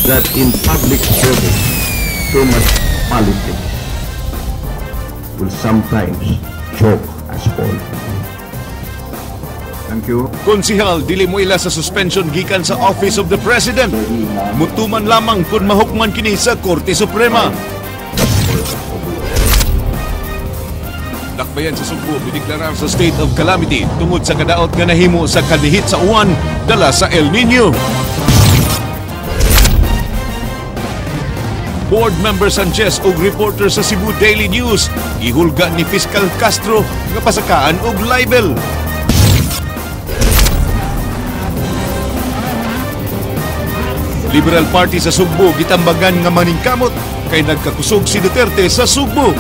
that in public service, too much politics will sometimes choke us all. Thank you. Konsihal, dili mo ila sa suspension gikan sa Office of the President. Mutuman lamang kung mahukman kini sa Korte Suprema. Dakbayan sa Sugbo, bideklarar sa state of calamity tungod sa kadaot nga nahimo sa kalihit sa uwan dala sa El Nino. Board member Sanchez ug reporter sa Cebu Daily News gihulga ni Fiscal Castro nga pasakaan og libel. Liberal Party sa Sugbo gitambagan nga maningkamot kay nagkakusog si Duterte sa Sugbo.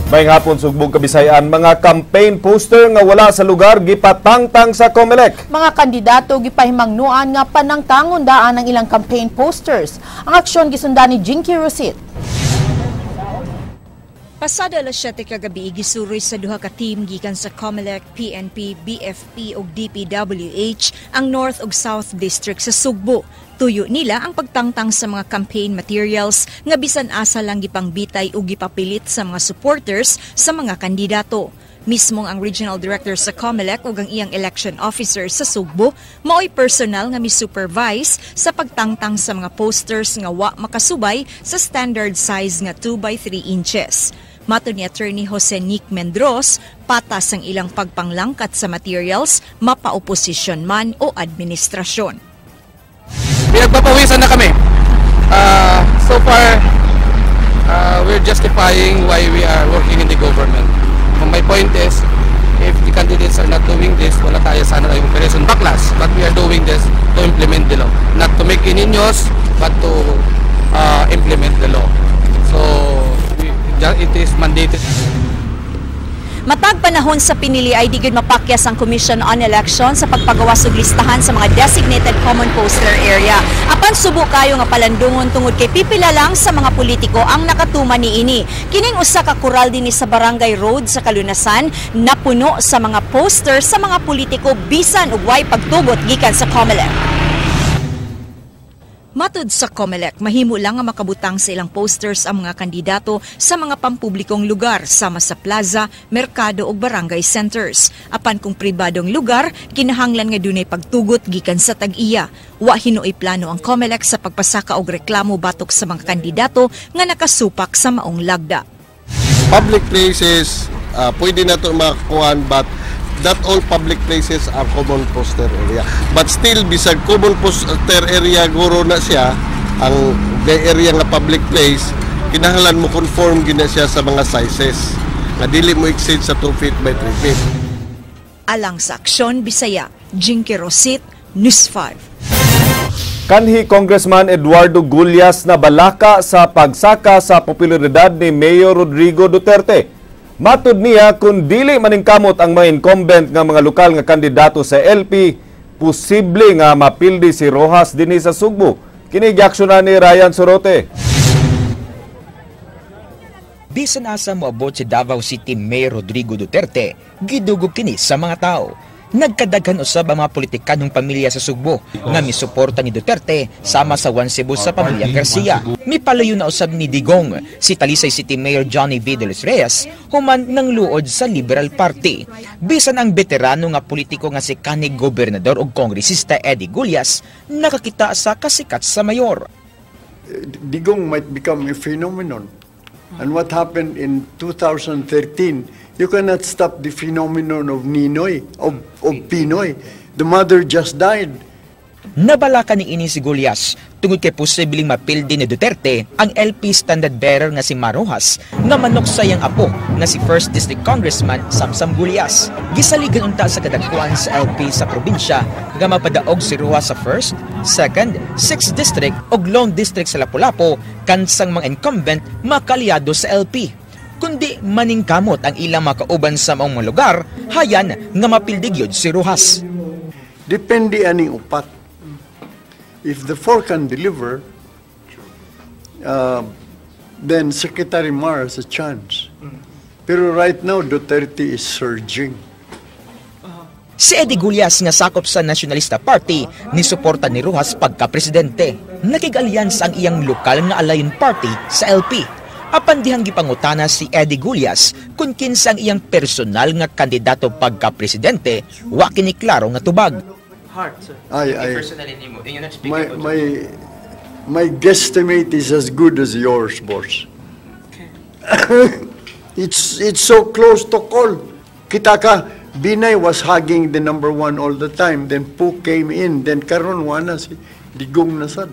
Mayng hapon Sugbog Kabisayan, mga campaign poster nga wala sa lugar gipatangtang sa COMELEC. Mga kandidato gipahimangnuan nga panangtangon daan ang ilang campaign posters. Ang aksyon gisundan ni Jinky Rosit. Pasado alas 7 kagabi gisuroy sa duha ka team gikan sa COMELEC, PNP, BFP ug DPWH ang North ug South District sa Sugbo. Tuyo nila ang pagtangtang sa mga campaign materials nga bisan asa lang gipangbitay ug gipapilit sa mga supporters sa mga kandidato. Mismong ang regional director sa COMELEC ug ang iyang election officer sa Sugbo mao'y personal nga mi-supervise sa pagtangtang sa mga posters nga wa makasubay sa standard size nga 2x3 inches. Mato ni Attorney Jose Nick Mendros, patas ang ilang pagpanglangkat sa materials, mapa-oposisyon man o administrasyon. Pinagpapawisan na kami. So far, we're justifying why we are working in the government. My point is, if the candidates are not doing this, wala tayo sana tayong operation backlash. But we are doing this to implement the law. Not to make ininyos, but to implement the law. So, it is mandated. Matag panahon sa pinili ay di gid mapakyas ang Commission on Elections sa pagpagawas og listahan sa mga designated common poster area. Apan subo kayo nga palandungon tungod kay pipila lang sa mga politiko ang nakatuman niini. Kining usa ka kural dinhi sa Barangay Road sa Kalunasan napuno sa mga poster sa mga politiko bisan ug way pagtugot gikan sa COMELEC. Matod sa COMELEC, mahimo lang nga makabutang sa ilang posters ang mga kandidato sa mga pampublikong lugar sama sa plaza, merkado ug barangay centers. Apan kung pribadong lugar, kinahanglan nga dunay pagtugot gikan sa tag-iya. Wa hinuoy plano ang COMELEC sa pagpasaka og reklamo batok sa mga kandidato nga nakasupak sa maong lagda. Public places, pwede na ito makakuhan, but not all public places are common poster area. But still, bisag common poster area guro na siya, ang the area nga public place, kinahanglan mo conform gina siya sa mga sizes. Nga dili mo exceed sa 2 feet by 3 feet. Alang sa Aksyon, Bisaya, Jinky Rosit, News 5. Kanhi Congressman Eduardo Gullias na balaka sa pagsaka sa popularidad ni Mayor Rodrigo Duterte. Matud niya kung dili maningkamot ang mga incumbent nga mga lokal nga kandidato sa LP, posible nga mapildi si Rojas dinhi sa Sugbo. Kini giaksyonan ni Ryan Sorote. Bisan asa moabot si Davao City Mayor Rodrigo Duterte, gidugog kini sa mga tao. Nagkadaghan usab ang mga politikanong pamilya sa Sugbo nga misuporta ni Duterte sama sa One Cebu sa pamilya Garcia. Mipalayo na usab ni Digong si Talisay City Mayor Johnny V. De Los Reyes human ng luod sa Liberal Party. Bisan ang veterano nga politiko nga si kanig gobernador ug kongresista Eddie Gullias nakakita sa kasikat sa mayor. Digong might become a phenomenon. And what happened in 2013, you cannot stop the phenomenon of Ninoy, of Pinoy. The mother just died. Nabalaka ni ini si Gullias tungod kay posibleng mapildi ni Duterte ang LP standard bearer nga si Marojas nga manok sa iyang apo nga si 1st District Congressman Samsam Gullias. Gisaligan unta sa kadagkuan sa LP sa probinsya nga mapadaog si Rojas sa 1st, 2nd, 6th District ug Lone District sa Lapu-Lapu kansang mga incumbent makaliado sa LP. Kundi maningkamot ang ilang makauban sa maong lugar, hayan nga mapildi gyud si Rojas. Depende aning upat. if the four can deliver, then Secretary Mar has a chance. Pero right now, Duterte is surging. Si Eddie Gullias nga sakop sa Nationalista Party ni suporta ni Rojas pagka-presidente. Nakig-alyansa ang iyang lokal nga Alayon Party sa LP. Apan dihang gipangutana si Eddie Gullias kung kinsa ang iyang personal nga kandidato pagka-presidente, wa kini klaro nga tubag. My guesstimate is as good as yours, boss. It's so close to call. Kita ka, Binay was hugging the number one all the time. Then Pu came in. Then karon wana si Digong nasad.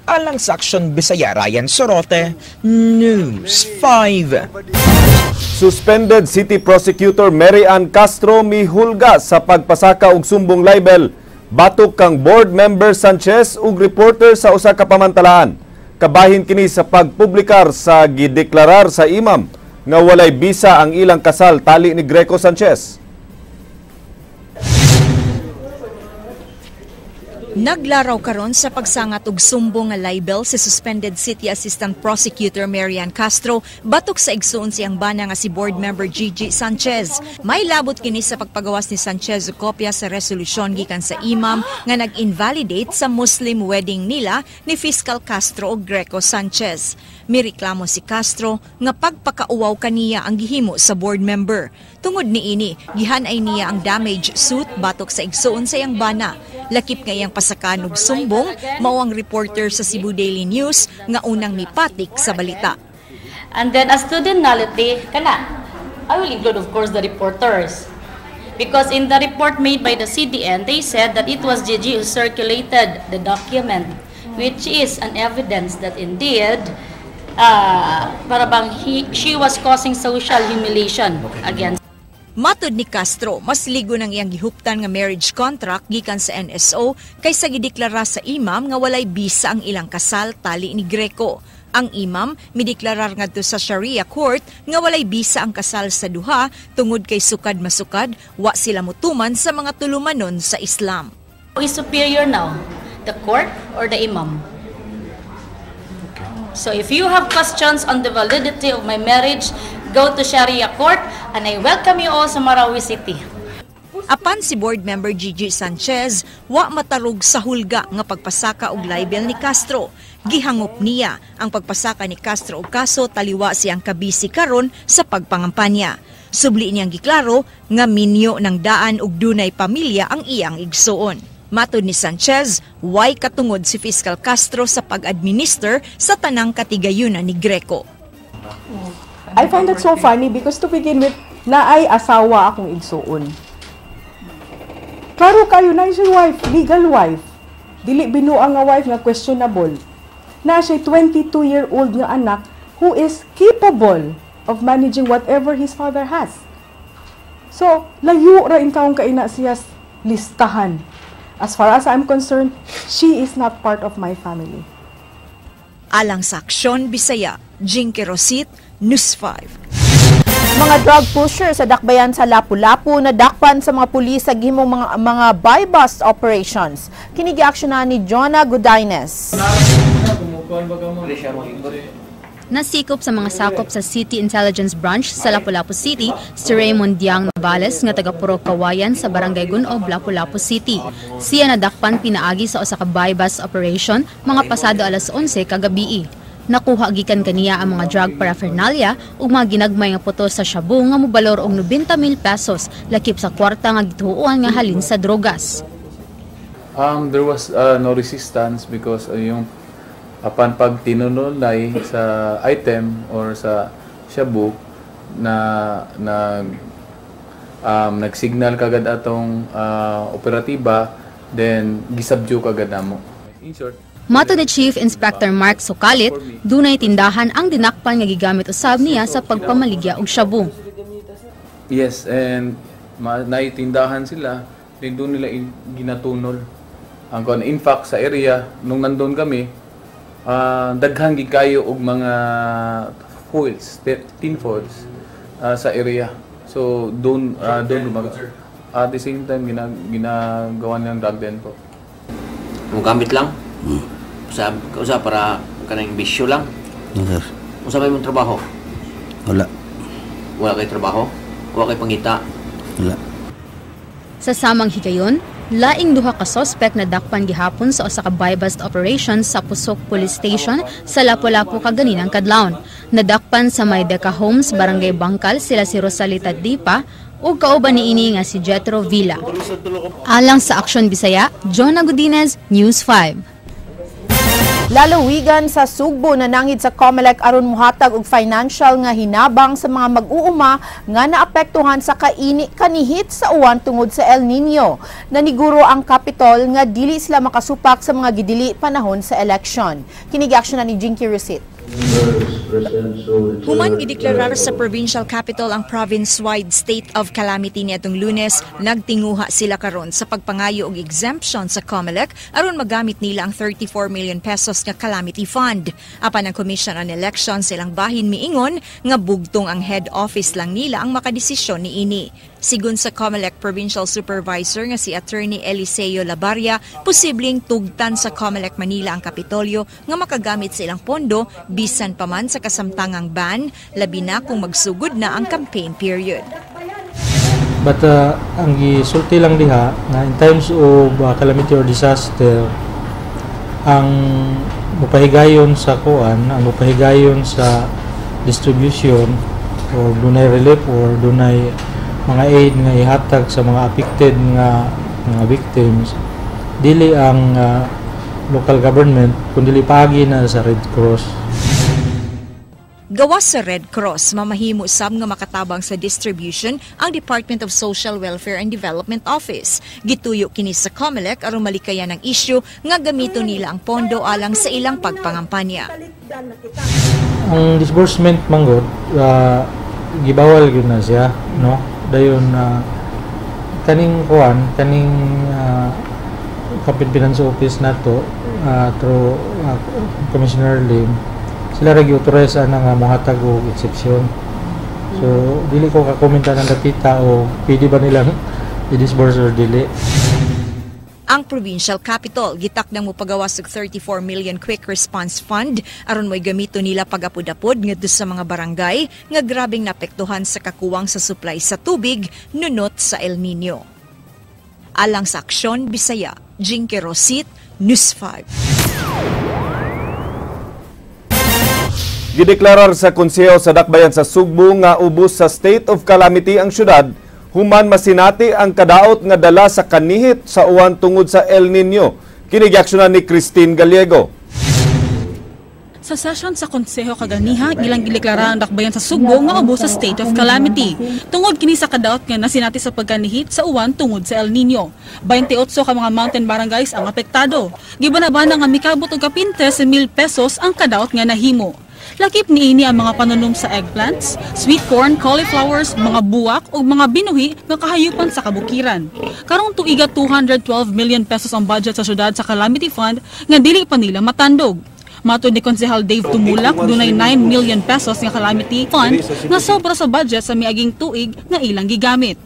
Alang sa Aksyon Bisaya, Ryan Sorote, News 5. Suspended City Prosecutor Mary Ann Castro mihulga sa pagpasaka og sumbong libel batok kang board member Sanchez ug reporter sa usa ka pamantalaan. Kabahin kini sa pagpublikar sa gideklarar sa imam nga walay bisa ang ilang kasal tali ni Greco Sanchez. Naglaraw karon sa pagsangat og sumbong nga libel si suspended City Assistant Prosecutor Mary Ann Castro batok sa igsuon siyang bana nga si board member Gigi Sanchez. May labot kini sa pagpagawas ni Sanchez og kopya sa resolusyon gikan sa imam nga nag-invalidate sa Muslim wedding nila ni Fiscal Castro og Greco Sanchez. Mireklamo si Castro nga pagpakauwaw kaniya ang gihimo sa board member. Tungod niini, gihanay niya ang damage suit batok sa igsuon sa iyang bana. Lakip nga iyang pasakan og sumbong, mao ang reporter sa Cebu Daily News nga unang mipatik sa balita. And then as to the nullity, I will include of course the reporters. Because in the report made by the CDN, they said that it was Gigi who circulated the document, which is an evidence that indeed she was causing social humiliation against. Matod ni Castro, mas ligo ng iyang gihuptan nga marriage contract gikan sa NSO kaysa gideklara sa imam nga walay bisa ang ilang kasal tali ni Greco. Ang imam mideklarar ngadto sa Sharia court nga walay bisa ang kasal sa duha tungod kay sukad masukad wa sila motuman sa mga tulumanon sa Islam. Who is superior now? The court or the imam? So if you have questions on the validity of my marriage, go to Sharia Court and I welcome you all sa Marawi City. Apan si board member Gigi Sanchez, wa matarog sa hulga nga pagpasaka og libel ni Castro. Gihangop niya ang pagpasaka ni Castro og kaso taliwa siyang kabisi karon sa pagpangampanya. Subli niyang giklaro nga minyo ng daan og dunay pamilya ang iyang igsuon. Matod ni Sanchez, way katungod si Fiscal Castro sa pag-administer sa tanang katigayunan ni Greco. I find that so funny because to begin with, naay asawa akong igsuon. Klaro kayo na siya wife, legal wife. Dili binuang nga wife nga questionable. Na siya 22-year-old nga anak who is capable of managing whatever his father has. So, layo ra in kaong kaina siya listahan. As far as I'm concerned, she is not part of my family. Alang sa Aksyon Bisaya, Jinky Rosit, News 5. Mga drug pusher sa dakbayan sa Lapu-Lapu na dakpan sa mga pulis sa gihimong mga buy-bust operations. Kinigi-aksyonan ni Jonah Godines. Nasikop sa mga sakop sa City Intelligence Branch sa Lapu-Lapu City si Raymond Diang Navales nga taga Purok Kawayan sa Barangay Gunob, Lapu-Lapu City. Siya nadakpan pinaagi sa usa ka buy-bust operation mga pasado alas 11 kagabi. Nakuha gikan kaniya ang mga drug paraphernalia ug mga ginagmay nga putos sa shabu nga mobalor og 90,000 pesos lakip sa kwarta nga gituuan nga halin sa drogas. There was no resistance because yung apan pag tinunulay sa item or sa shabu na nag-signal kagad atong operatiba, then gisabdyo kagad namo. In short, mato ni Chief Inspector Mark Sukalit, dunay tindahan ang dinakpan nga gigamit usab niya sa pagpamaligya og shabu. Yes, and naitindahan sila, then doon nila ginatunol. In fact, sa area, nung nandun kami, daghang gikayo og mga foils, tin foils sa area. So doon lumaga. At the same time ginagawa nilang drug den po. Gamit lang? Usa para kanang bisyo lang? Sir. Usa may mong trabaho? Wala. Wala kay trabaho? Wala kay pangita? Wala. Sa samang higayon, laing duha ka suspect na dakpan gihapon sa usa ka buy-bust operation sa Pusok Police Station sa Lapu-Lapu kaganinang kadlawon. Nadakpan sa Maydeka Homes, Barangay Bangkal sila si Rosalita Dipa ug kauban niini nga si Jetro Villa. Alang sa Aksyon Bisaya, Jonah Godinez, News 5. Lalawigan sa Sugbo na nangid sa COMELEC aron muhatag og financial nga hinabang sa mga mag-uuma nga naapektuhan sa kanihit sa uwan tungod sa El Nino. Naniguro ang Capitol nga dili sila makasupak sa mga gidili panahon sa election. Kinigiaksyon na ni Jinky Rusit. Human gideklarar sa provincial capital ang province-wide state of calamity niadtong Lunes, nagtinguha sila karon sa pagpangayo og exemption sa COMELEC aron magamit nila ang 34 million pesos nga calamity fund. Apan ang Commission on Elections silang bahin miingon nga bugtong ang head office lang nila ang makadesisyon niini. Sigun sa COMELEC Provincial Supervisor nga si Attorney Eliseo Labarria, posibleng tugtan sa COMELEC Manila ang Kapitolyo nga makagamit sa ilang pondo bisan pa man sa kasamtangang ban, labi na kung magsugod na ang campaign period. But ang gisulti lang diha na in times of calamity or disaster, ang mupahigayon sa kuan, ang mupahigayon sa distribution or dunay relief or dunay mga aid nga ihatag sa mga affected nga mga victims, dili ang local government kundi paagi na sa Red Cross. Gawas sa Red Cross, mamahimo sab nga makatabang sa distribution ang Department of Social Welfare and Development Office. Gituyo kini sa COMELEC aron malikayan ang issue nga gamito nila ang pondo alang sa ilang pagpangampanya. Ang disbursement manggod gibawal gyud na siya, no? Dayon kaning kuan, kaning Capital Finance Office nato through Commissioner Lim, sila ra gi-authorize nga mohatag og exception. So dili ko ka-komenta ng datita o pwede ba nilang i-disburse or dili. Ang provincial capital gitakdang mo pagawas og 34 million quick response fund aron mo'y gamito nila pagapod-apod ngadto sa mga barangay nga grabeng naapektuhan sa kakuwang sa supply sa tubig nunot sa El Nino. Alang sa Aksyon Bisaya, Jinky Rosit, News 5. Gideklarar sa Konseho sa Dakbayan sa Sugbo nga ubos sa state of calamity ang syudad human masinati ang kadaot nga dala sa kanihit sa uwan tungod sa El Nino. Kinigiaksyonan ni Christine Gallego. Sa session sa Konseho kaganiha, ilang gideklara ang Dakbayan sa Sugbo nga ubos sa state of calamity. Tungod kini sa kadaot nga nasinati sa pagkanihit sa uwan tungod sa El Nino. 28 ka mga mountain barangays ang apektado. Gibanabana nga mikabot og kapin 13,000 pesos ang kadaot nga nahimo. Lakip niini ang mga panunum sa eggplants, sweet corn, cauliflowers, mga buwak o mga binuhi nga kahayupan sa kabukiran. Karong tuiga 212 million pesos ang budget sa syudad sa Calamity Fund nga dili pa nila matandog. Matod ni Konsehal Dave Tumulak, dunay 9 million pesos nga Calamity Fund nga sobra sa budget sa miaging tuig nga ilang gigamit.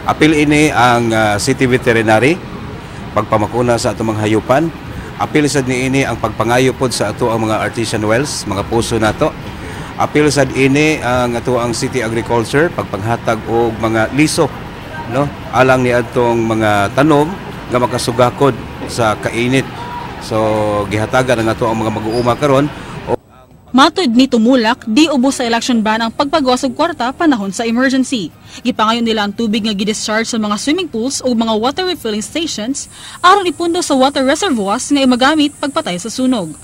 Apil ini ang city veterinary, pagpamakuna sa atong mga hayupan. Apil sad niini ang pagpangayo pod sa ato ang mga artesian wells, mga puso nato. Apil sad ini ang ato ang city agriculture, pagpanghatag og mga liso, no? Alang ni atong mga tanom nga makasugakod sa kainit. So gihatagan ang ato ang mga mag-uuma karon. Matod ni Tumulak, di ubos sa election ban ang pagpagawas og kwarta panahon sa emergency. Gipangayon nila ang tubig nga gidischarge sa mga swimming pools o mga water refilling stations aron ipundo sa water reservoirs nga imagamit pagpatay sa sunog.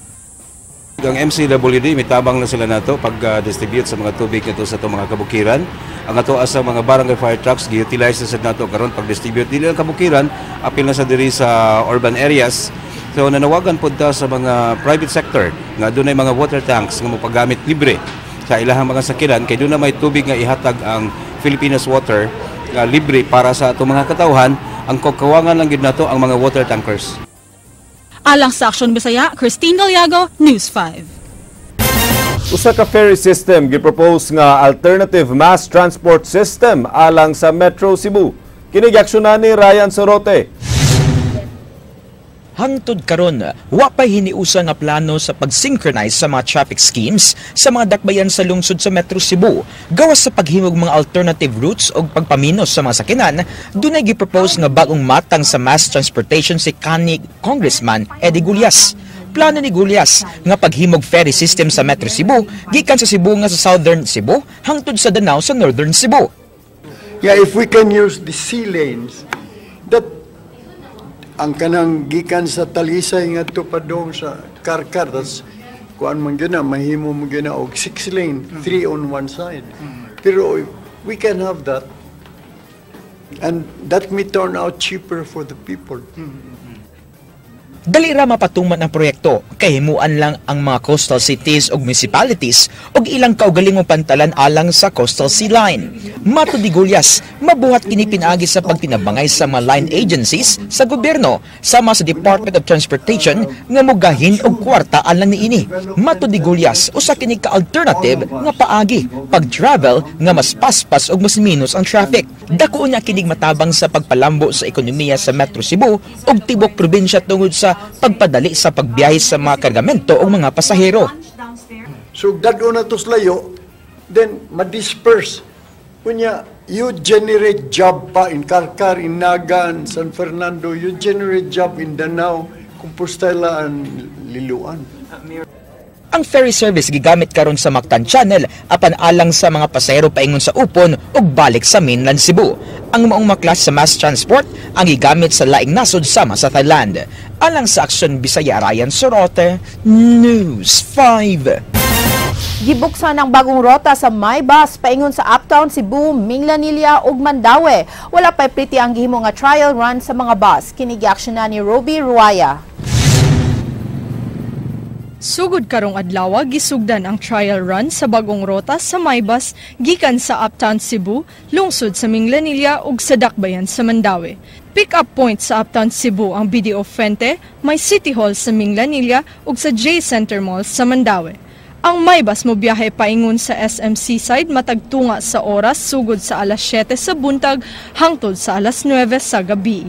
Ang MCWD mitabang na sila nato pag-distribute sa mga tubig nito sa itong mga kabukiran. Ang ato asa mga barangay fire trucks gi-utilize na sa nato karon pag-distribute dili ang kabukiran, apil na sa diri sa urban areas. So nanawagan po ta sa mga private sector nga dunay mga water tanks nga mapagamit libre sa ilahang mga sakiran kay doon na may tubig nga ihatag ang Filipinas Water nga libre para sa atong mga katawhan. Ang kawangan lang gid nato ang mga water tankers. Alang sa Aksyon Bisaya, Christine Gallego, News 5. Usa ka ferry system gipropose nga alternative mass transport system alang sa Metro Cebu. Kinigiaksyonan ni Ryan Sorote. Hangtod karon, wa pay hiniusa nga plano sa pag-synchronize sa mga traffic schemes sa mga dakbayan sa lungsod sa Metro Cebu. Gawas sa paghimog mga alternative routes o pagpaminos sa mga sakinan, dunay gipropose nga bagong matang sa mass transportation si kanhi Congressman Eddie Gulyas. Plano ni Gulyas nga paghimog ferry system sa Metro Cebu gikan sa Cebu nga sa Southern Cebu hangtod sa Danao sa Northern Cebu. Yeah, if we can use the sea lanes, that ang kanang gikan sa Talisay nga tupadong sa Karkar, that's kuan man gina, mahimo man gina og 6 lane, 3 on one side. Pero we can have that, and that may turn out cheaper for the people. Dali ra mapatuman ang proyekto, kay himuan lang ang mga coastal cities ug municipalities ug ilang kaugalingong pantalan alang sa coastal sea line. Mato di Gulyas, mabuhat kini pinaagi sa pagtinabangay sa mga line agencies sa gobyerno sama sa Department of Transportation nga mogahin og kwarta alang niini. Mato di Gulyas, usa kini ka alternative nga paagi pag-travel nga mas paspas ug mas minus ang traffic. Dako unya kining matabang sa pagpalambo sa ekonomiya sa Metro Cebu ug tibok probinsya tungod sa pagpadali sa pagbiyahe sa mga kargamento o mga pasahero. So dado na to layo, then ma-disperse. Kunya, you generate job pa in Karkar, in Nagan, San Fernando, you generate job in Danao, Compostela, and Liloan. Ang ferry service gigamit karon sa Mactan Channel apan alang sa mga pasahero paingon sa Upon ug balik sa mainland Cebu. Ang maong maklas sa mass transport ang gigamit sa laing nasod sama sa Thailand. Alang sa Aksyon Bisaya, Ryan Sorote, News 5. Gibuksan ang bagong rota sa MyBus paingon sa Uptown Cebu, Minglanilla ug Mandaue. Wala pay priti ang gihimo nga trial run sa mga bus. Kini giaksyonan ni Roby Ruaya. Sugod karong adlaw gisugdan ang trial run sa bagong rota sa MyBus gikan sa Uptown Cebu, lungsod sa Minglanilla ug sa dakbayan sa Mandaue. Pick-up point sa Uptown Cebu ang BDO Fuente, may City Hall sa Minglanilla ug sa J Center Mall sa Mandaue. Ang MyBus mo biyahe paingon sa SM Seaside matagtunga sa oras sugod sa alas 7 sa buntag hangtod sa alas 9 sa gabi.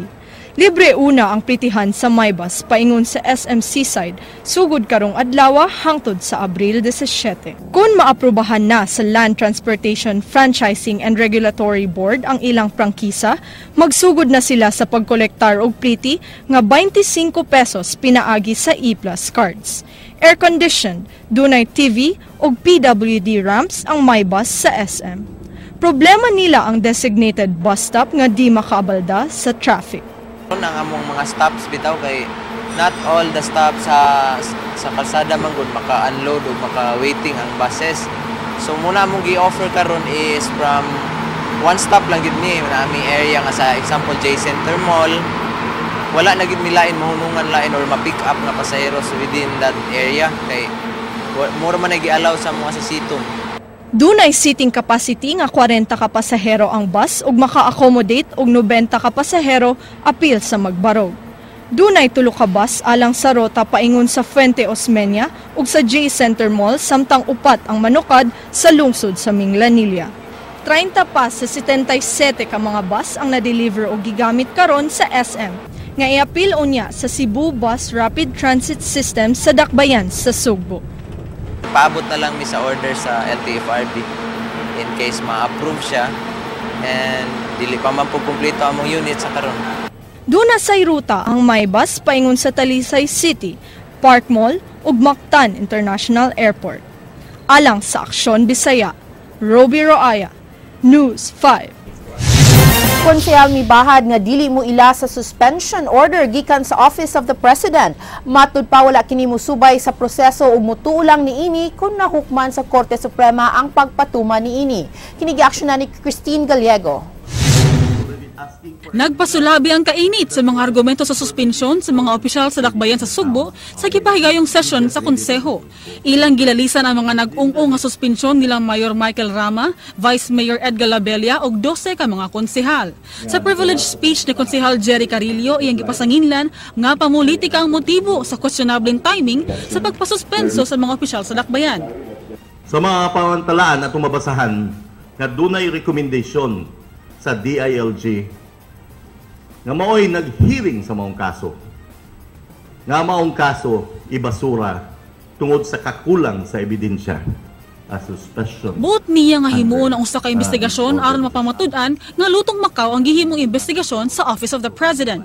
Libre una ang pritihan sa MyBus paingon sa SM Seaside sugod karong adlaw hangtod sa Abril 17. Kung maaprubahan na sa Land Transportation Franchising and Regulatory Board ang ilang prangkisa, magsugod na sila sa pagkolektar og priti nga 25 pesos pinaagi sa E-Plus cards. Air-conditioned, dunay TV ug PWD ramps ang MyBus sa SM. Problema nila ang designated bus stop nga di makaabalda sa traffic. Ang among mga stops bitaw kay not all the stops sa kalsada man gud maka-unload o maka-waiting ang buses. So muna among gi-offer karon is from one stop lang gid ni nami area nga sa example J Center Mall. Wala na gid milain mahunungan lain or ma-pick up nga pasaheros within that area kay mura man nagi-allow sa mga sasitom. Dunay seating capacity nga 40 ka pasahero ang bus ug maka-accommodate og 90 ka pasahero apil sa magbarog. Dunay 3 ka bus alang sa rota paingon sa Fuente Osmeña ug sa J Center Mall samtang upat ang manukad sa lungsod sa Minglanilla. 30 pa sa 77 ka mga bus ang na-deliver o gigamit karon sa SM. Nga iapil unya sa Cebu Bus Rapid Transit System sa dakbayan sa Sugbo. Paabot na lang mi sa order sa LTFRB in case ma-approve siya and dili pa man po kumpleto among unit sa karon. Duna say ruta ang MyBus paingon sa Talisay City, Park Mall ug Mactan International Airport. Alang sa Aksyon Bisaya, Roby Roaya, News 5. Konsehal mibahad nga dili mo ila sa suspension order gikan sa Office of the President. Matud pa wala kini musubay sa proseso ug mutuo lang niini kun nahukman sa Korte Suprema ang pagpatuma niini. Kini giaksyonan ni Christine Gallego. Nagpasulabi ang kainit sa mga argumento sa suspensyon sa mga opisyal sa dakbayan sa Sugbo sa gipahigayong sesyon sa Konseho. Ilang gilalisan ang mga nag-ung-ung nga suspensyon nilang Mayor Michael Rama, Vice Mayor Edgar Labella ug 12 ka mga konsehal. Sa privilege speech ni Konsehal Jerry Carillo, iyang gipasanginlan nga pamulitika ang motibo sa questionableng timing sa pagpasuspenso sa mga opisyal sa dakbayan. Sa mga pamantalaan at mabasahan nga dunay recommendation sa DILG nga mao'y nag-hearing sa maong kaso. nga maong kaso ibasura tungod sa kakulang sa ebidensya. A suspension. Buot niya nga himuon ang usa ka investigasyon aron mapamatud-an nga lutong Macau ang gihimong investigasyon sa Office of the President.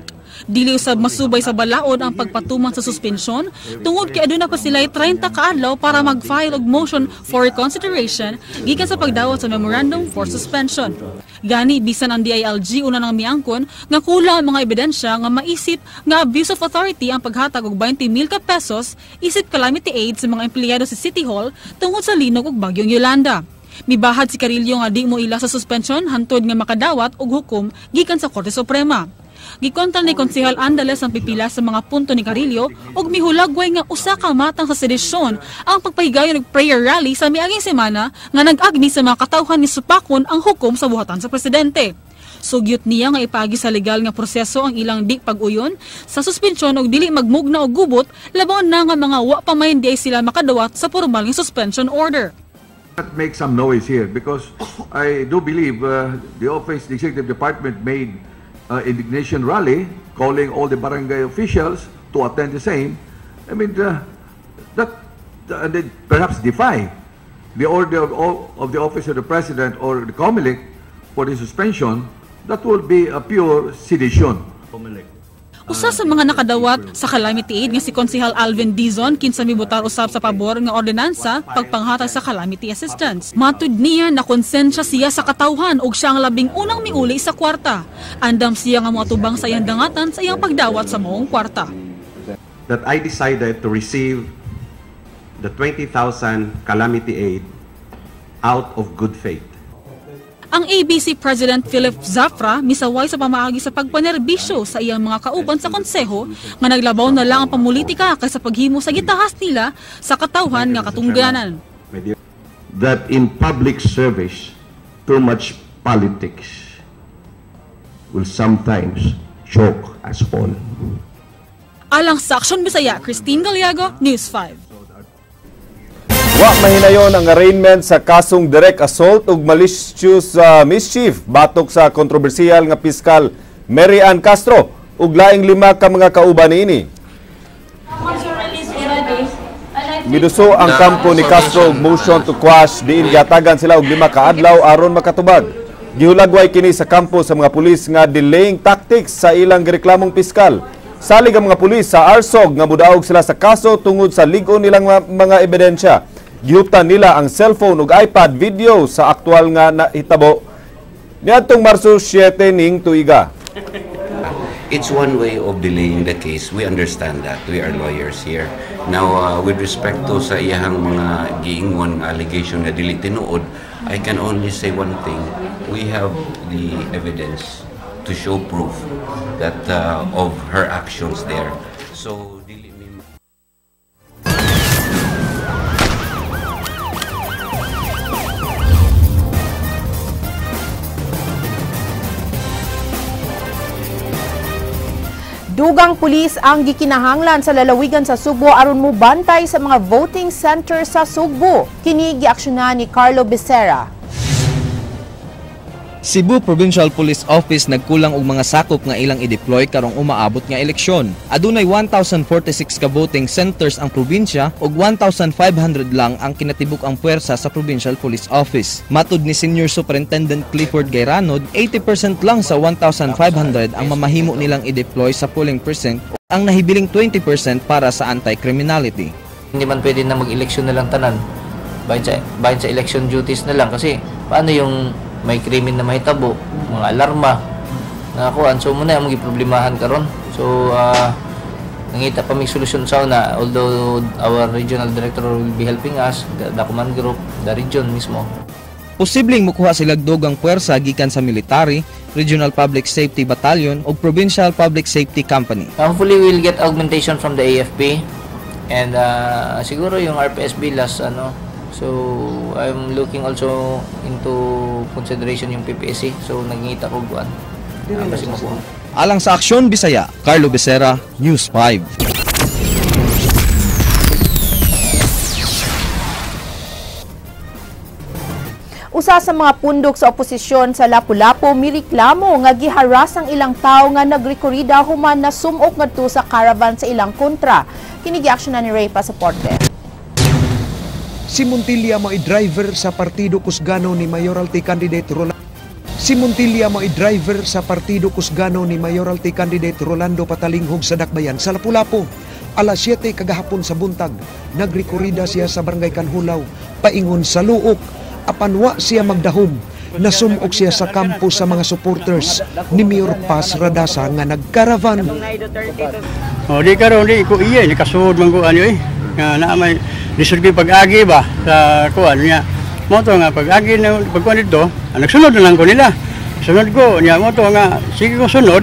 Dili usab masubay sa balaod ang pagpatuman sa suspensyon tungod kay aduna pa sila 30 ka adlaw para mag-file og motion for reconsideration gikan sa pagdawat sa Memorandum for Suspension. Gani bisan ang DILG una nang miangkon nga kulang ang mga ebidensya nga maisip nga abuse of authority ang paghatag og 20,000 ka pesos isip calamity aid sa mga empleyado sa City Hall tungod sa linog og bagyong Yolanda. Mibahad si Carillo nga di mo ila sa suspension hantod nga makadawat og hukom gikan sa Korte Suprema. Gikontra ni Konsehal Andales ang pipila sa mga punto ni Carillo ug mihulagway nga usa ka matang sa sedisyon ang pagpahigayon og prayer rally sa miaging semana nga nag-agni sa mga katawhan ni supakon ang hukom sa buhatan sa presidente. Sugyot niya nga ipagi sa legal nga proseso ang ilang di pag-uyon sa suspensyon og dili magmugna og gubot labaw na nga mga wa pa mayon di sila makadawat sa formal nga suspension order. Make some noise here because I do believe the Executive Department made indignation rally calling all the barangay officials to attend the same. I mean, they perhaps defy the order of the Office of the President or the COMELEC for the suspension. That will be a pure sedition. Usa sa mga nakadawat sa calamity aid nga si Konsehal Alvin Dizon kinsa mibutar usab sa pabor nga ordinansa pagpanghatag sa calamity assistance. Matud niya na konsensya siya sa katawhan ug siya ang labing unang miuli sa kwarta. Andam siya nga moatubang sa iyang dangatan sa iyang pagdawat sa maong kwarta. That I decided to receive the 20,000 calamity aid out of good faith. Ang ABC President Philip Zafra misaway sa pamaagi sa pagpanerbisyo sa iyang mga kauban sa konseho nga naglabaw na lang ang pamulitika kaysa paghimo sa gitahas nila sa katawhan nga katungganan. That in public service, too much politics will sometimes choke us all. Alang sa Aksyon Bisaya, Christine Galiago, News 5. Wa mahinayon ang arraignment sa kasong direct assault ug malicious mischief batok sa kontrobersiyal nga piskal Mary Ann Castro ug laing 5 ka mga kauban niini. Miduso ang kampo ni Castro og motion to quash diin giatagan sila og 5 ka adlaw aron makatubag. Gihulagway kini sa kampo sa mga pulis nga delaying tactics sa ilang gireklamong piskal. Salig ang mga pulis sa ARSOG nga mudaog sila sa kaso tungod sa lig-on nilang mga ebidensya. Gihuptan nila ang cellphone ug iPad video sa aktual nga nahitabo niadtong Marso 7 ning tuiga. It's one way of delaying the case. We understand that. We are lawyers here. Now, with respect to sa iyahang mga giingon allegation na dili tinuod, I can only say one thing. We have the evidence to show proof that of her actions there. So, Dugang pulis ang gikinahanglan sa lalawigan sa Sugbo aron mubantay sa mga voting center sa Sugbo. Kini giaksyonan ni Carlo Becerra. Cebu Provincial Police Office nagkulang og mga sakop nga ilang i-deploy karong umaabot nga eleksyon. Adunay 1,046 ka voting centers ang probinsya ug 1,500 lang ang kinatibuk ang puwersa sa Provincial Police Office. Matud ni Senior Superintendent Clifford Gayranod, 80% lang sa 1,500 ang mamahimo nilang i-deploy sa polling precinct, ang nahibiling 20% para sa anti-criminality. Hindi man pwede na mag-eleksyon na lang tanan. Bahin sa election duties na lang kasi paano yung may krimen na mahitabo, mga alarma nakakuan. So muna yung problemahan karon. So nangita pa may solusyon sa una, although our regional director will be helping us, the command group, the region mismo. Posibleng mukuha sila dugang puwersa gikan sa military, Regional Public Safety Battalion ug Provincial Public Safety Company. Hopefully we'll get augmentation from the AFP and siguro yung RPSB last So, I'm looking also into consideration yung PPSC. So, nagngita ko buwan. Alang sa Aksyon Bisaya, Carlo Becerra, News 5. Usa sa mga pundok sa oposisyon sa Lapu-Lapu mireklamo nga giharas ang ilang tawo nga nagrekorida human na sumok ngadto sa caravan sa ilang kontra. Kini gi-aksyonan ni Ray Pasaporte. Si Montilla mo driver sa Partido Kusgano ni Mayoralty Candidate Rolando Patalinghog sa Dakbayan sa Lapu-Lapu. Alas 7 kagahapon sa buntag, nagrekorida siya sa Barangay Kanhulaw, paingon sa luok, apanwa siya magdahom, nasumok siya sa kampo sa mga supporters ni Mayor Paz Radasa nga nagkaravan. Di karon di ko iya, nakasunod man ko ano nga na may disurgi pag-agi ba sa kuan niya. Mo to nga pag-agi na pagkuan dito, nagsunod na lang ko nila. Sunod ko niya mo to nga sige ko sunod.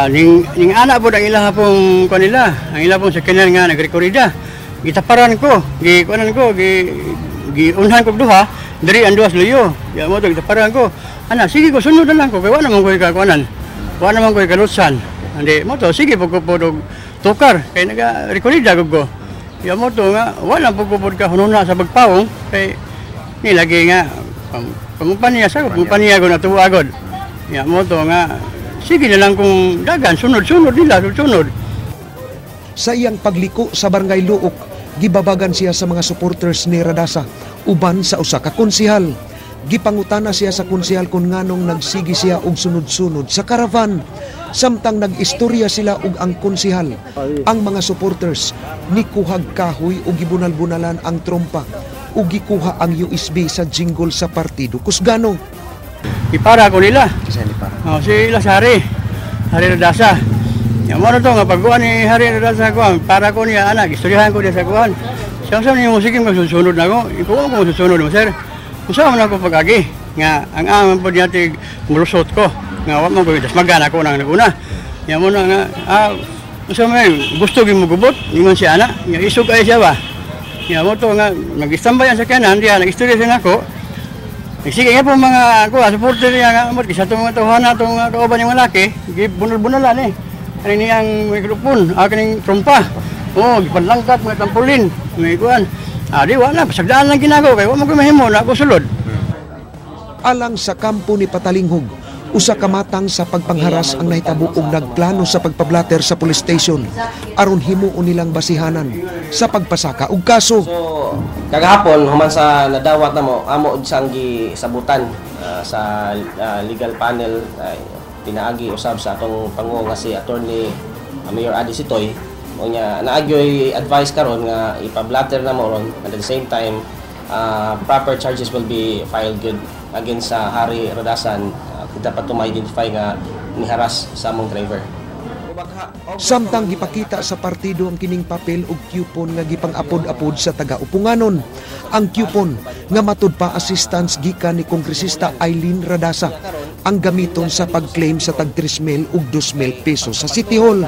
Ning anak po ang ilaha pong kanila, ang ilaha pong sakyanan nga nagrekorida. Gitaparan ko, gikuanan ko, giunhan ko duha, diri ang duwas luyo. Ya mo to gitaparan ko. Ana, sige ko sunod na lang ko, kay wa naman ko ikakuanan. Wa naman ko ikalutsan. Andi mo to sige pag ko tukar kay naga-rekorida ko. Ya mo to nga wala pag ko ka hununa sa pagpawong kay nilagi nga pangupaniya sa pangupaniya ko na tuwagod. Ya mo to nga sige na lang kung dagan, sunod-sunod nila, sunod. Sa iyang pagliko sa Barangay Luok, gibabagan siya sa mga supporters ni Radasa, uban sa usa ka konsihal. Gipangutana siya sa konsihal kung nganong nagsigi siya og sunod-sunod sa karavan. Samtang nag-istorya sila og ang konsihal. Ang mga supporters nikuhag kahoy o gibunal-bunalan ang trompa o gikuha ang USB sa jingle sa Partido Kusgano. Ipara ko nila. Si Lasari, Hari Radasa. Yang mana to nga pagkuhan ni Hari Radasa ko, para ko niya anak, istoryahan ko dia sa kuhan. Siyang ni musikin ko susunod na ko, ikuha ko susunod mo sir. Usama na ko pag-agi, nga ang amang po niya tig mulusot ko, nga wak mo ko, tas magana ko nang naguna. Yang muna nga, usama gusto mo gubot, ingon si anak, nga isog ay siya ba. Yang mo to nga, nag-istambayan sa kanan, diya, nag-istorya siya ako. Sige nga po mga supporter niya nga, isa itong mga tawhan na itong kauban yung malaki, bunal-bunalan Ano niya ang mikrofon, aking trompa. Gipanlangkat, mga tampulin, mga ikuan. Di wala, pasagdaan lang ginagawa, kaya wala magmahimo na ako sulod. Alang sa kampo ni Patalinghog, usa ka matang sa pagpangharas ang nahitabo og nagplano sa pagpablatter sa police station aron himuon nilang basihanan sa pagpasaka og kaso. Kagahapon human sa nadawat namo amo sang gisabutan sa legal panel pinaagi usab sa atong panguo nga si Attorney Mayor Adi Sitoy o nya naagyoy advice karon nga ipablatter na mo ron at the same time proper charges will be filed good against sa Hari Radasan dapat to ma-identify nga niharas sa among driver. Samtang gipakita sa partido ang kining papel ug coupon nga gipang-apod-apod sa taga-upunganon. Ang coupon nga matud pa assistance gikan ni Kongresista Eileen Radasa ang gamiton sa pag-claim sa tag 3,000 ug 2,000 pesos sa City Hall.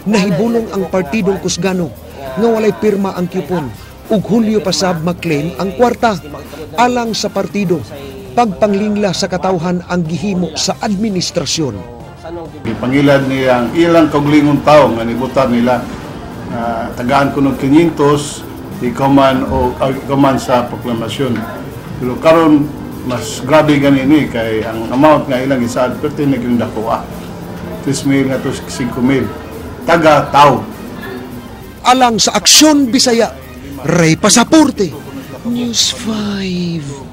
Nahibulong ang Partidong Kusgano nga walay pirma ang coupon ug Hulyo pa sab mag-claim ang kwarta. Alang sa partido, pagpanglingla sa katawhan ang gihimo sa administrasyon. Pangilad niya ang ilang kaugalingon tao nga nibutan nila tagaan ko ng 500 ikaman sa proklamasyon. Pero karon mas grabe ganini kay ang amount nga ilang isaad perti na gindakuha. 3,000 nga to 5,000 taga tao. Alang sa Aksyon Bisaya, Ray Pasaporte, News 5.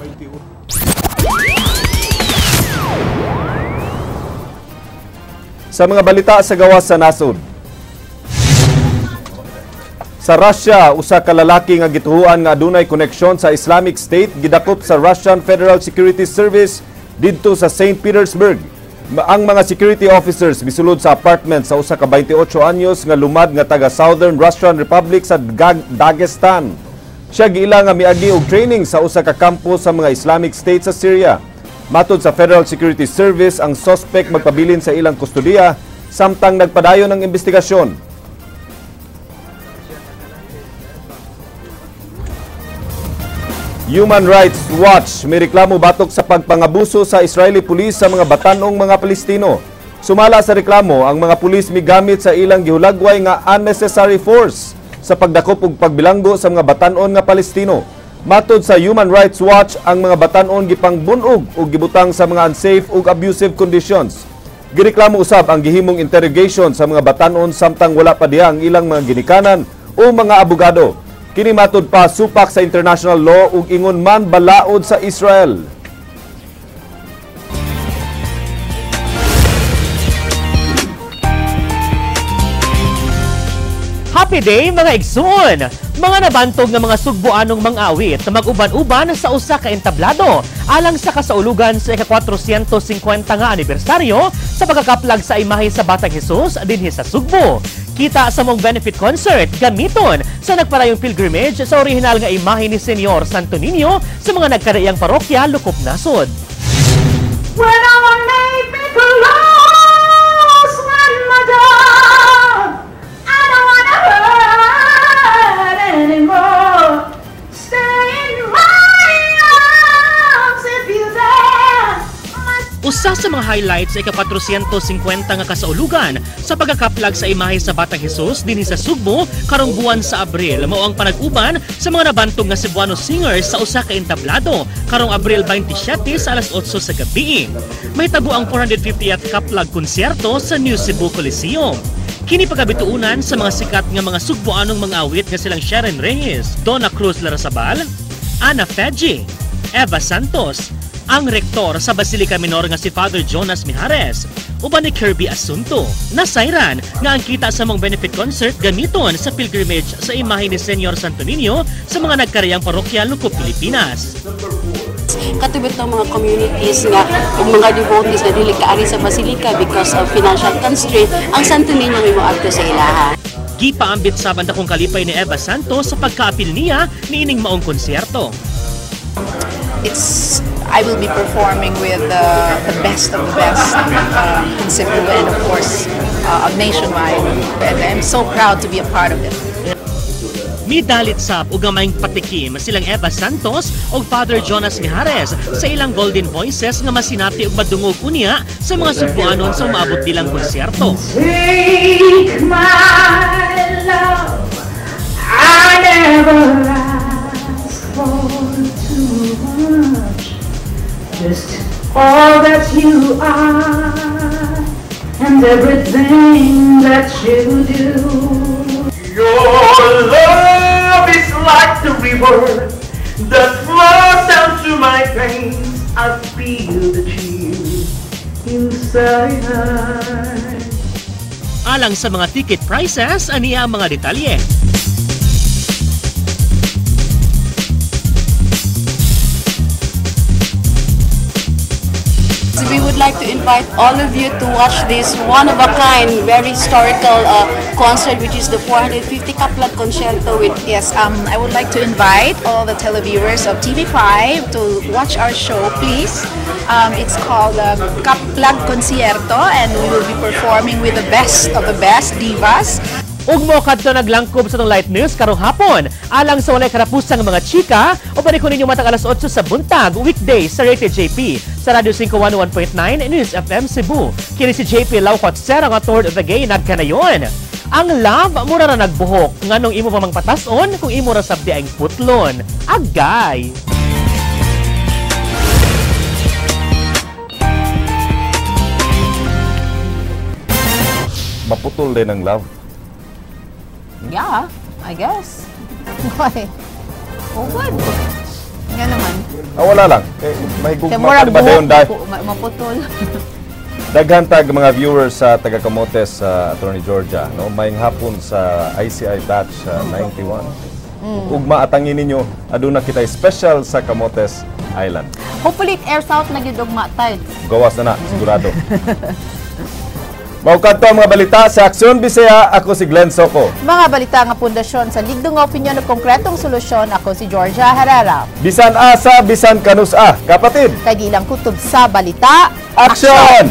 Sa mga balita sa gawas sa nasod. Sa Russia, usa ka lalaki nga gituhuan nga adunay koneksyon sa Islamic State gidakop sa Russian Federal Security Service didto sa St. Petersburg. Ang mga security officers misulod sa apartment sa usa ka 28 anyos nga lumad nga taga Southern Russian Republic sa Dagestan. Siya giila nga miagi og training sa usa ka kampo sa mga Islamic State sa Syria. Matod sa Federal Security Service, ang suspect magpabilin sa ilang kustudiya samtang nagpadayon ng investigasyon. Human Rights Watch may reklamo batok sa pagpangabuso sa Israeli police sa mga batanong mga Palestino. Sumala sa reklamo, ang mga pulis migamit sa ilang gihulagway nga unnecessary force sa pagdakop ug pagbilanggo sa mga batanon nga Palestino. Matod sa Human Rights Watch, ang mga batan-on gipang bunog ug gibutang sa mga unsafe ug abusive conditions. Gireklamo usab ang gihimong interrogation sa mga batan-on samtang wala pa diha ang ilang mga ginikanan o mga abogado. Kini matod pa supak sa international law ug ingon man balaod sa Israel. Happy day mga igsoon! Mga nabantog ng mga sugboanong mang-awit na mag-uban-uban sa usa ka entablado alang sa kasaulugan sa ika-450 nga anibersaryo sa pagkakaplag sa imahe sa Batang Jesus dinhi sa Sugbo. Kita sa mong benefit concert gamiton sa nagparayong pilgrimage sa orihinal nga imahe ni Senyor Santo Niño sa mga nagkarayang parokya Lukop Nasod. When I make me close when my dog, I don't wanna hurt anymore. Stay in my arms if you dare. Usa sa mga highlights sa ika-450 nga kasaulugan sa pagkakaplag sa imahe sa Batang Jesus dinhi sa Sugbo karong buwan sa Abril mao ang panag-uban sa mga nabantog nga Cebuano singers sa usa ka entablado karong Abril 27 sa alas 8 sa gabi. May tabo ang 450th kaplag konsyerto sa New Cebu Coliseum. Kini pagabituunan sa mga sikat nga mga Sugboanong mga awit nga silang Sharon Reyes, Donna Cruz Larrazabal, Ana Feji, Eva Santos, ang rektor sa Basilica Minor nga si Father Jonas Mijares, uban ni Kirby Asunto. Nasayran nga ang kita sa mong benefit concert gamiton sa pilgrimage sa imahe ni Senyor Santo Niño sa mga nagkarayang parokya Lukop, Pilipinas. Katubit ng mga communities nga ug mga devotees na dili kaari sa Basilica because of financial constraint, ang Santo Niño may moadto sa ilaha. Gipaambit sa bandakong kalipay ni Eva Santos sa pagkaapil niya ni ining maong konsyerto. I will be performing with the best of the best in Cebu and of course nationwide, and I'm so proud to be a part of it. Midalit sab ug gamayng patikim silang Eva Santos ug Father Jonas Mijares sa ilang golden voices nga masinati ug madungog unya sa mga Cebuanon sa maabot nilang konsyerto. Take my love, I never ask for too much. Just all that you are and everything that you do. Your love is like the river that flows down to my veins. I feel the chill inside. Alang sa mga ticket prices, aniya ang mga detalye. We would like to invite all of you to watch this one-of-a-kind, very historical concert, which is the 450 Kaplag Concerto. Yes, I would like to invite all the televiewers of TV5 to watch our show, please. It's called Kaplag Concierto, and we will be performing with the best of the best divas. Ug mo kadto naglangkob sa tong light news karong hapon alang sa walay karapusang mga chika o panikon ninyo matag alas 8 sa buntag weekday sa Rated JP sa Radio 511.9 News FM Cebu. Kini si JP Laucot Ser ang Third of the Gay nagkanayon. Ang love mura na nagbuhok nganong imo pa mang patason kung imo ra sabdi ang putlon. Agay. Maputol din ang love. Yeah, I guess. Why? Oh, good. Nga naman. Wala lang. May gugma pa ba dayon dahil? Maputol. Daghan tag mga viewers sa taga Camotes sa Attorney Georgia, no? Mayong hapon sa ICI batch 91. Ugma atangin ninyo, aduna kita special sa Camotes Island. Hopefully air south na gyud ugma tay. Gawas na sigurado. Maukat ang mga balita sa Aksyon Bisaya, ako si Glenn Soco. Mga balita nga pundasyon sa ligdong nga opinyon ng konkretong solusyon, ako si Georgia Herrera. Bisan asa, bisan kanusa, kapatid. Kay di lang kutob sa balita, Aksyon!